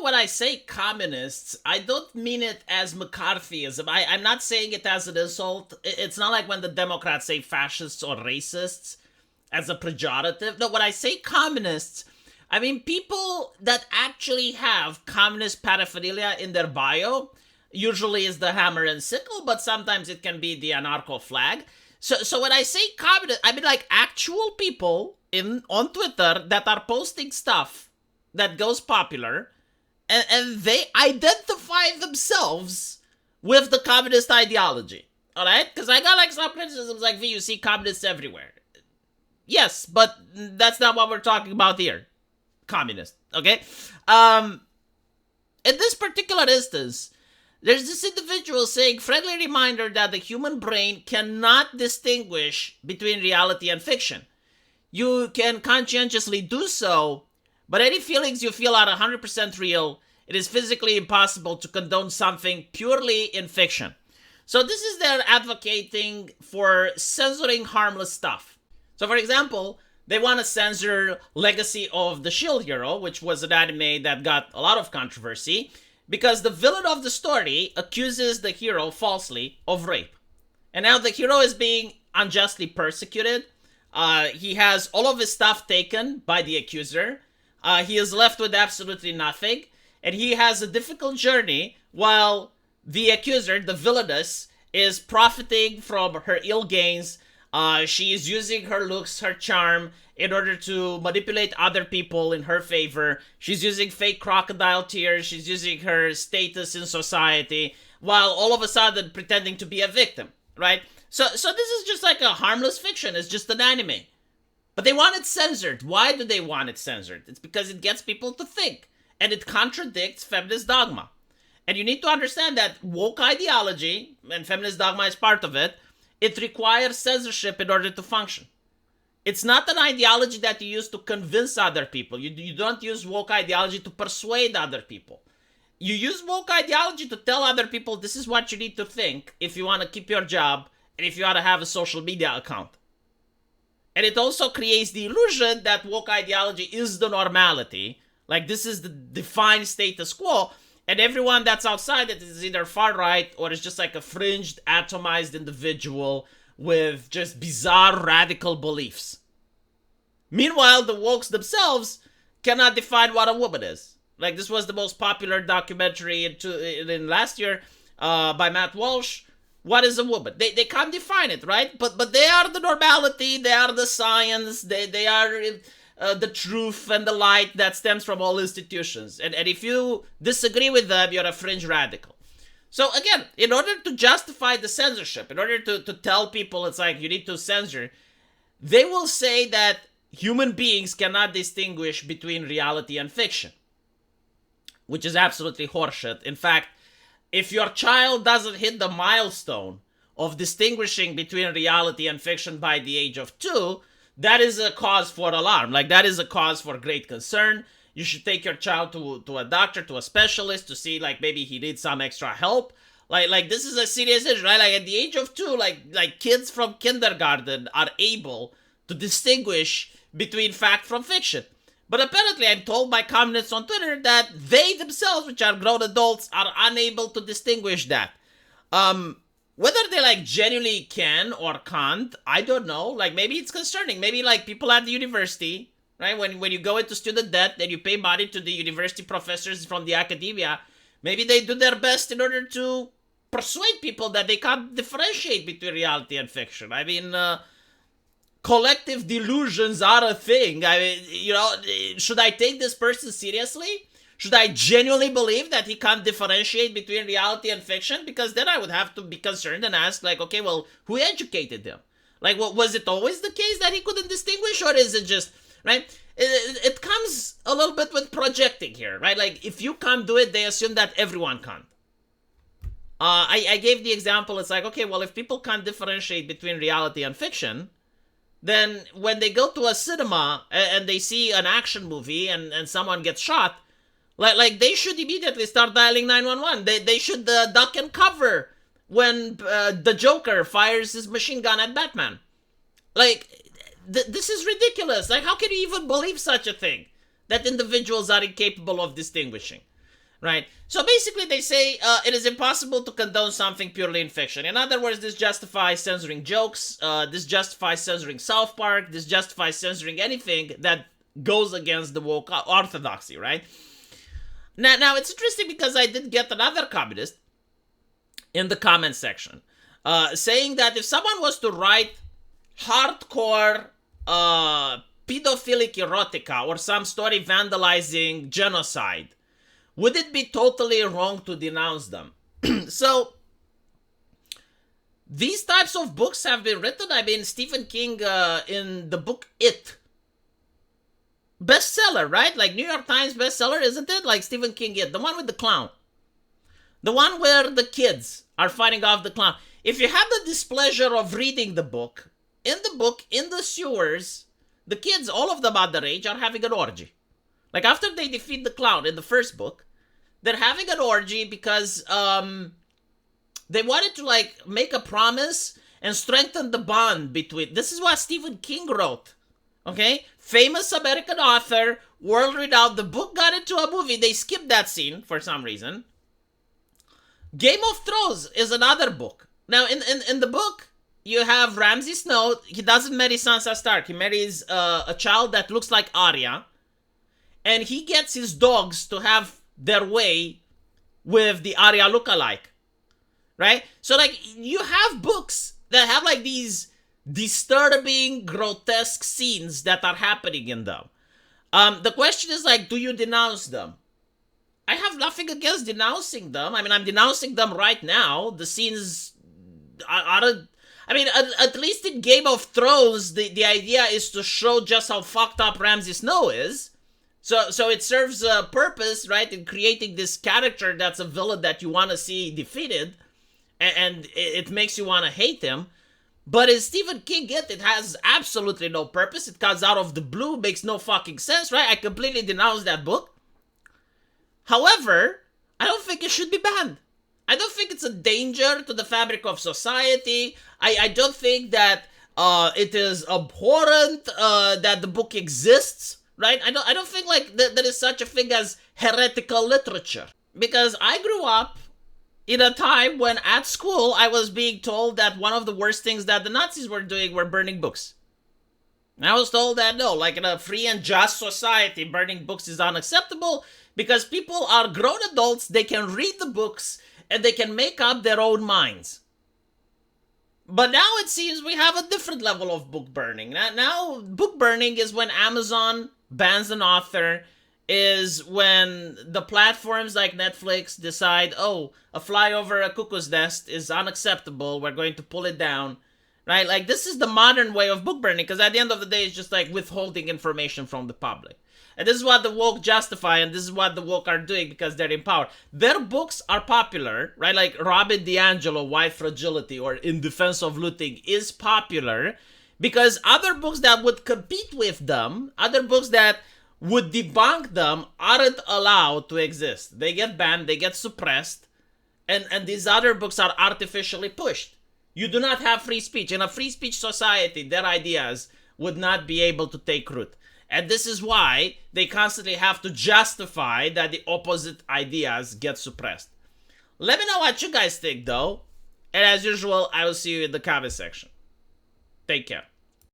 When I say communists, I don't mean it as McCarthyism. I'm not saying it as an insult. It's not like when the Democrats say fascists or racists as a pejorative. No, when I say communists, I mean people that actually have communist paraphernalia in their bio. Usually is the hammer and sickle, but sometimes it can be the anarcho flag. So when I say communist, I mean like actual people on Twitter that are posting stuff that goes popular, and they identify themselves with the communist ideology. All right, because I got like some criticisms like, you see communists everywhere. Yes, but that's not what we're talking about here. Communist, okay? In this particular instance, there's this individual saying, friendly reminder that the human brain cannot distinguish between reality and fiction. You can conscientiously do so, but any feelings you feel are 100% real. It is physically impossible to condone something purely in fiction. So this is their advocating for censoring harmless stuff. So for example, they want to censor Legacy of the Shield Hero, which was an anime that got a lot of controversy, because the villain of the story accuses the hero falsely of rape. And now the hero is being unjustly persecuted. He has all of his stuff taken by the accuser. He is left with absolutely nothing. And he has a difficult journey while the accuser, the villainess, is profiting from her ill gains. She is using her looks, her charm, in order to manipulate other people in her favor. She's using fake crocodile tears. She's using her status in society, while all of a sudden pretending to be a victim, right? So this is just like a harmless fiction. It's just an anime. But they want it censored. Why do they want it censored? It's because it gets people to think. And it contradicts feminist dogma. And you need to understand that woke ideology, and feminist dogma is part of it, it requires censorship in order to function. It's not an ideology that you use to convince other people. You don't use woke ideology to persuade other people. You use woke ideology to tell other people this is what you need to think if you want to keep your job and if you want to have a social media account. And it also creates the illusion that woke ideology is the normality. Like this is the defined status quo. And everyone that's outside it is either far right or is just like a fringed, atomized individual with just bizarre radical beliefs. Meanwhile, the wokes themselves cannot define what a woman is. Like this was the most popular documentary in last year by Matt Walsh. What is a woman? They can't define it, right? But they are the normality, they are the science, they are the truth and the light that stems from all institutions. And if you disagree with them, you're a fringe radical. So again, in order to justify the censorship, in order to tell people it's like you need to censor, they will say that human beings cannot distinguish between reality and fiction, which is absolutely horseshit. In fact, if your child doesn't hit the milestone of distinguishing between reality and fiction by the age of 2, that is a cause for alarm. Like that is a cause for great concern. You should take your child to a doctor, to a specialist to see like maybe he needs some extra help. Like this is a serious issue, right? Like at the age of 2, like kids from kindergarten are able to distinguish between fact from fiction. But apparently I'm told by communists on Twitter that they themselves, which are grown adults, are unable to distinguish that. Whether they like genuinely can or can't, I don't know. Like maybe it's concerning. Maybe like people at the university, right? When you go into student debt and you pay money to the university professors from the academia, maybe they do their best in order to persuade people that they can't differentiate between reality and fiction. I mean, collective delusions are a thing. I mean, should I take this person seriously? Should I genuinely believe that he can't differentiate between reality and fiction? Because then I would have to be concerned and ask, like, okay, well, who educated him? Like, was it always the case that he couldn't distinguish, or is it just, right? It comes a little bit with projecting here, right? Like, if you can't do it, they assume that everyone can't. I gave the example, it's like, okay, well, if people can't differentiate between reality and fiction, then when they go to a cinema and they see an action movie and someone gets shot, like they should immediately start dialing 911. They should duck and cover when the Joker fires his machine gun at Batman. Like, this is ridiculous. Like, how can you even believe such a thing? that individuals are incapable of distinguishing, right? So basically they say it is impossible to condone something purely in fiction. In other words, this justifies censoring jokes, this justifies censoring South Park, this justifies censoring anything that goes against the woke orthodoxy, right? Now it's interesting because I did get another communist in the comment section saying that if someone was to write hardcore pedophilic erotica or some story vandalizing genocide, would it be totally wrong to denounce them? So these types of books have been written. I mean, Stephen King in the book It, bestseller, right? Like New York Times bestseller, isn't it? Like Stephen King It, the one with the clown, the one where the kids are fighting off the clown. If you have the displeasure of reading the book, in the sewers, the kids, all of them underage, are having an orgy. Like after they defeat the clown in the first book, they're having an orgy because they wanted to like make a promise and strengthen the bond between. This is what Stephen King wrote. Okay? Famous American author, world renowned. The book got into a movie. They skipped that scene for some reason. Game of Thrones is another book. Now, in the book, you have Ramsay Snow. He doesn't marry Sansa Stark. He marries a child that looks like Arya. And he gets his dogs to have their way with the Arya lookalike. Right? So, like, you have books that have, like, these disturbing, grotesque scenes that are happening in them. The question is, like, do you denounce them? I have nothing against denouncing them. I mean, I'm denouncing them right now. The scenes aren't... I mean, at least in Game of Thrones, the idea is to show just how fucked up Ramsay Snow is. So it serves a purpose, right, in creating this character that's a villain that you want to see defeated, and it makes you want to hate him. But in Stephen King, it has absolutely no purpose. It comes out of the blue, makes no fucking sense, right? I completely denounce that book. However, I don't think it should be banned. I don't think it's a danger to the fabric of society. I don't think that it is abhorrent that the book exists, right? I don't think like there is such a thing as heretical literature. Because I grew up in a time when at school I was being told that one of the worst things that the Nazis were doing were burning books. And I was told that no, like in a free and just society, burning books is unacceptable because people are grown adults, they can read the books and they can make up their own minds. But now it seems we have a different level of book burning. Now book burning is when Amazon bans an author, is when the platforms like Netflix decide, oh, a fly over a cuckoo's nest is unacceptable, we're going to pull it down, right? Like, this is the modern way of book burning, because at the end of the day, it's just like withholding information from the public. And this is what the woke justify, and this is what the woke are doing because they're in power. Their books are popular, right? Like Robin DiAngelo, White Fragility, or In Defense of Looting is popular because other books that would compete with them, other books that would debunk them, aren't allowed to exist. They get banned, they get suppressed, and these other books are artificially pushed. You do not have free speech. In a free speech society, their ideas would not be able to take root. And this is why they constantly have to justify that the opposite ideas get suppressed. Let me know what you guys think, though. And as usual, I will see you in the comment section. Take care.